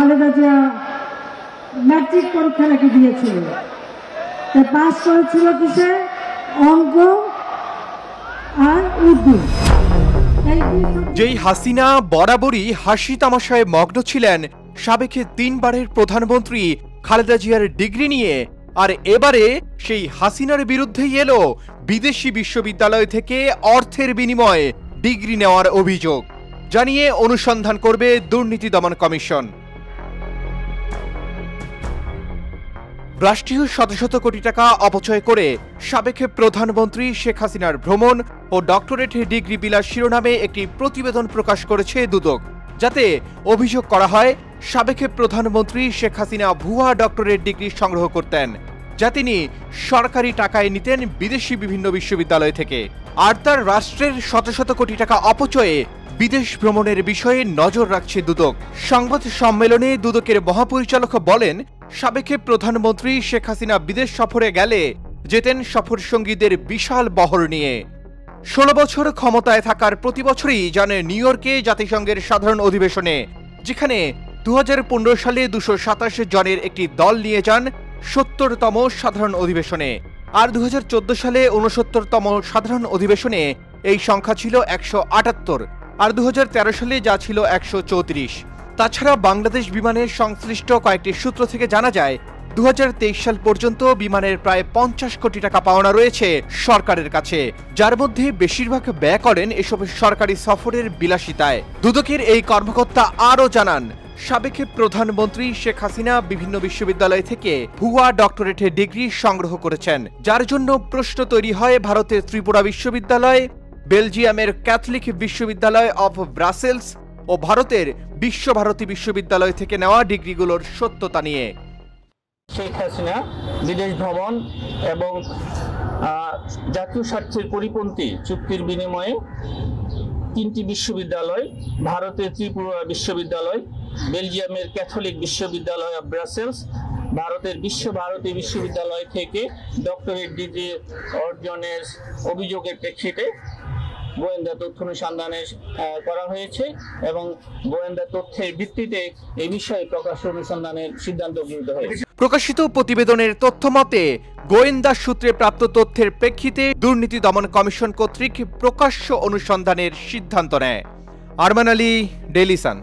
Khaleda Zia matric পরীক্ষা নাকি দিয়েছিল, পাস করেছিল কিসে? অঙ্ক আর উর্দু। যেই হাসিনা বরাবরই হাসি তামাশায় মগ্ন ছিলেন সাবেক 3 বারের প্রধানমন্ত্রী খালেদা জিয়ার ডিগ্রি নিয়ে, আর এবারে সেই হাসিনার বিরুদ্ধেই এলো বিদেশি বিশ্ববিদ্যালয় থেকে অর্থের বিনিময়ে ডিগ্রি নেওয়ার অভিযোগ জানিয়ে অনুসন্ধান করবে দুর্নীতি দমন কমিশন। রাষ্ট্রীয় শত শত কোটি টাকা অপচয় করে সাবেক প্রধানমন্ত্রী শেখ হাসিনার ভ্রমণ ও ডক্টরেট ডিগ্রি বিলাস শিরোনামে একটি প্রতিবেদন প্রকাশ করেছে দুদক, যাতে অভিযোগ করা হয় সাবেক প্রধানমন্ত্রী শেখ হাসিনা ভুয়া ডক্টরেট ডিগ্রি সংগ্রহ করতেন, যা তিনি সরকারি টাকায় নিতেন বিদেশি বিভিন্ন বিশ্ববিদ্যালয় থেকে। আর তার রাষ্ট্রের শত শত কোটি টাকা অপচয়ে বিদেশ ভ্রমণের বিষয়ে নজর রাখছে দুদক। সংবাদ সম্মেলনে দুদকের মহাপরিচালক বলেন, সাবেক প্রধানমন্ত্রী শেখ হাসিনা বিদেশ সফরে গেলে যেতেন সফর সঙ্গীদের বিশাল বহর নিয়ে। 16 বছর ক্ষমতায় থাকার প্রতি বছরই যান নিউ ইয়র্কে জাতিসংঘের সাধারণ অধিবেশনে, যেখানে 2015 সালে 227 জনের একটি দল নিয়ে যান 70তম সাধারণ অধিবেশনে, আর 2014 সালে 69তম সাধারণ অধিবেশনে এই সংখ্যা ছিল 178, আর 2013 সালে যা ছিল 134। তাছাড়া বাংলাদেশ বিমানের সংশ্লিষ্ট কয়েকটি সূত্র থেকে জানা যায় 2023 সাল পর্যন্ত বিমানের প্রায় 50 কোটি টাকা পাওনা রয়েছে সরকারের কাছে, যার মধ্যে বেশিরভাগ ব্যয় করেন এসব সরকারি সফরের বিলাসিতায়। দুদকের এই কর্মকর্তা আরও জানান, সাবেক প্রধানমন্ত্রী শেখ হাসিনা বিভিন্ন বিশ্ববিদ্যালয় থেকে ভুয়া ডক্টরেট ডিগ্রি সংগ্রহ করেছেন, যার জন্য প্রশ্ন তৈরি হয় ভারতের ত্রিপুরা বিশ্ববিদ্যালয়, বেলজিয়ামের ক্যাথলিক বিশ্ববিদ্যালয় অফ ব্রাসেলস ও ভারতের বিশ্বভারতী বিশ্ববিদ্যালয় থেকে নেওয়া ডিগ্রিগুলোর সত্যতা নিয়ে। শেখ হাসিনা বিদেশ ভ্রমণ এবং জাতীয় স্বার্থের পরিপন্থী চুক্তির বিনিময়ে 3টি বিশ্ববিদ্যালয়, ভারতের ত্রিপুরা বিশ্ববিদ্যালয়, বেলজিয়ামের ক্যাথলিক বিশ্ববিদ্যালয় অফ ব্রাসেলস, ভারতের বিশ্বভারতী বিশ্ববিদ্যালয় থেকে ডক্টরেট ডিগ্রি অর্জনের অভিযোগের প্রেক্ষিতে গোয়েন্দা তথ্য অনুসন্ধানে করা হয়েছে এবং গোয়েন্দা তথ্যের ভিত্তিতে এই বিষয়ে প্রকাশ্য অনুসন্ধানের সিদ্ধান্ত গৃহীত হয়েছে। প্রকাশিত প্রতিবেদনের তথ্য মতে গোয়েন্দা সূত্রে প্রাপ্ত তথ্যের প্রেক্ষিতে দুর্নীতি দমন কমিশন কর্তৃক প্রকাশ্য অনুসন্ধানের সিদ্ধান্ত নেয়। Arman Ali, Daily Sun.